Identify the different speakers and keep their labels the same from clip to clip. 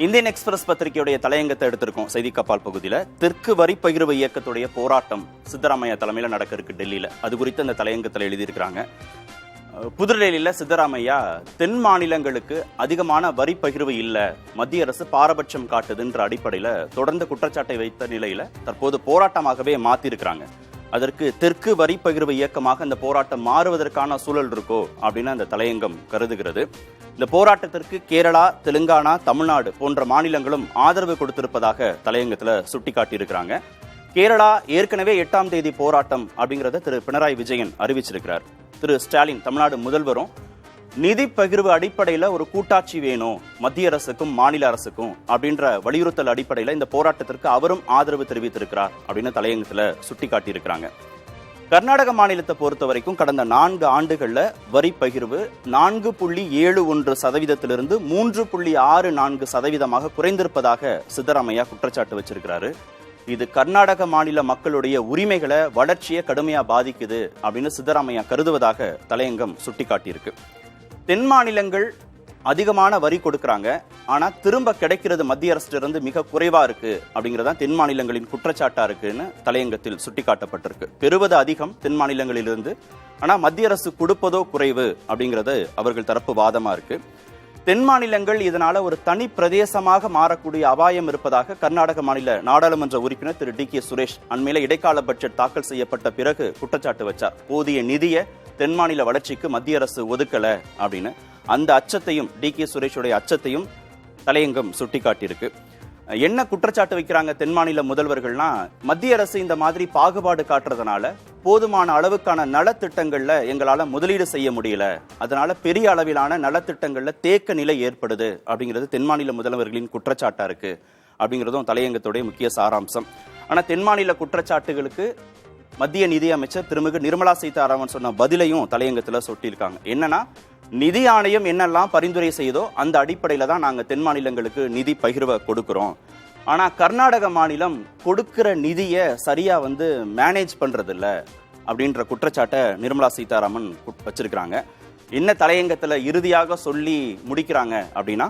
Speaker 1: Indian express பத்திரிகையுடைய தலையங்கத்தை எடுத்திருக்கோம். செய்தி கப்பால் பகுதியில் தெற்கு வரி பகிர்வு இயக்கத்துடைய போராட்டம் சித்தராமையா தலைமையில் நடக்க இருக்கு டெல்லியில். அது குறித்து அந்த தலையங்கத்தில் எழுதியிருக்கிறாங்க. புதுடெல்லியில் சித்தராமையா தென் மாநிலங்களுக்கு அதிகமான வரி பகிர்வு இல்லை, மத்திய அரசு பாரபட்சம் காட்டுதுன்ற அடிப்படையில் தொடர்ந்து குற்றச்சாட்டை வைத்த நிலையில் தற்போது போராட்டமாகவே மாற்றிருக்கிறாங்க. அதற்கு தெற்கு வரி பகிர்வு இயக்கமாக இந்த போராட்டம் மாறுவதற்கான சூழல் இருக்கோ அப்படின்னு அந்த தலையங்கம் கருதுகிறது. இந்த போராட்டத்திற்கு கேரளா, தெலுங்கானா, தமிழ்நாடு போன்ற மாநிலங்களும் ஆதரவு கொடுத்திருப்பதாக தலையங்கத்தில் சுட்டிக்காட்டியிருக்கிறாங்க. கேரளா ஏற்கனவே 8ஆம் தேதி போராட்டம் அப்படிங்கிறத திரு பினராயி விஜயன் அறிவிச்சிருக்கிறார். திரு ஸ்டாலின் தமிழ்நாடு முதல்வரும் நிதி பகிர்வு அடிப்படையில் ஒரு கூட்டாட்சி வேணும் மத்திய அரசுக்கும் மாநில அரசுக்கும் அப்படின்ற வலியுறுத்தல் அடிப்படையில் இந்த போராட்டத்திற்கு அவரும் ஆதரவு தெரிவித்திருக்கிறார் அப்படின்னு தலையங்கத்தில் சுட்டிக்காட்டியிருக்கிறாங்க. கர்நாடக மாநிலத்தை பொறுத்த வரைக்கும் கடந்த 4 ஆண்டுகள்ல வரி பகிர்வு 4.71% 3.64% குறைந்திருப்பதாக சித்தராமையா குற்றச்சாட்டு வச்சிருக்கிறாரு. இது கர்நாடக மாநில மக்களுடைய உரிமைகளை, வளர்ச்சியை கடுமையா பாதிக்குது அப்படின்னு சித்தராமையா கருதுவதாக தலையங்கம் சுட்டிக்காட்டியிருக்கு. தென் மாநிலங்கள் அதிகமான வரி கொடுக்கறாங்க, ஆனா திரும்ப கிடைக்கிறது மத்திய அரசிலிருந்து மிக குறைவா இருக்கு அப்படிங்கறதா தென் மாநிலங்களின் குற்றச்சாட்டா இருக்குன்னு தலையங்கத்தில் சுட்டிக்காட்டப்பட்டிருக்கு. பெறுவது அதிகம் தென் மாநிலங்களிலிருந்து, ஆனா மத்திய அரசு கொடுப்பதோ குறைவு அப்படிங்கிறது அவர்கள் தரப்பு வாதமா இருக்கு. தென் மாநிலங்கள் இதனால ஒரு தனி பிரதேசமாக மாறக்கூடிய அபாயம் இருப்பதாக கர்நாடக மாநில நாடாளுமன்ற உறுப்பினர் திரு டி.கே. சுரேஷ் அண்மையில இடைக்கால பட்ஜெட் தாக்கல் செய்யப்பட்ட பிறகு குற்றச்சாட்டு வச்சார். போதிய நிதியை தென் மாநில வளர்ச்சிக்கு மத்திய அரசு ஒதுக்கல அப்படின்னு. அந்த அச்சத்தையும், டி.கே. சுரேஷுடைய அச்சத்தையும் தலையங்கம் சுட்டிக்காட்டியிருக்கு. என்ன குற்றச்சாட்டு வைக்கிறாங்க தென் மாநில முதல்வர்கள்னா, மத்திய அரசு இந்த மாதிரி பாகுபாடு காட்டுறதுனால போதுமான அளவுக்கான நலத்திட்டங்கள்ல எங்களால முதலீடு செய்ய முடியல, அதனால பெரிய அளவிலான நலத்திட்டங்கள்ல தேக்க நிலை ஏற்படுது அப்படிங்கிறது தென் மாநில முதல்வர்களின் குற்றச்சாட்டா இருக்கு அப்படிங்கிறதும் தலையங்கத்துடைய முக்கிய சாராம்சம். ஆனா தென் மாநில குற்றச்சாட்டுகளுக்கு மத்திய நிதி அமைச்சர் திருமிகு நிர்மலா சீதாராமன் சொன்ன பதிலையும் தலையங்கத்துல சொட்டியிருக்காங்க. என்னன்னா, நிதி ஆணையம் என்னெல்லாம் பரிந்துரை செய்தோ அந்த அடிப்படையில தான் நாங்க தென் மாநிலங்களுக்கு நிதி பகிர்வை கொடுக்கிறோம். ஆனா கர்நாடக மாநிலம் கொடுக்கிற நிதியை சரியா மேனேஜ் பண்றது இல்ல அப்படின்ற குற்றச்சாட்டை நிர்மலா சீதாராமன் வச்சிருக்கிறாங்க. என்ன தலையங்கத்துல இறுதியாக சொல்லி முடிக்கிறாங்க அப்படின்னா,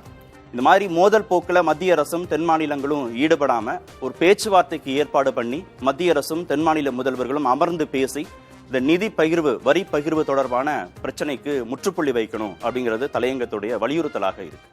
Speaker 1: இந்த மாதிரி மோதல் போக்குல மத்திய அரசும் தென் மாநிலங்களும் ஈடுபடாம ஒரு பேச்சுவார்த்தைக்கு ஏற்பாடு பண்ணி மத்திய அரசும் தென் மாநில முதல்வர்களும் அமர்ந்து பேசி இந்த நிதி பகிர்வு, வரி பகிர்வு தொடர்பான பிரச்சனைக்கு முற்றுப்புள்ளி வைக்கணும் அப்படிங்கிறது தலையங்கத்துடைய வலியுறுத்தலாக இருக்கு.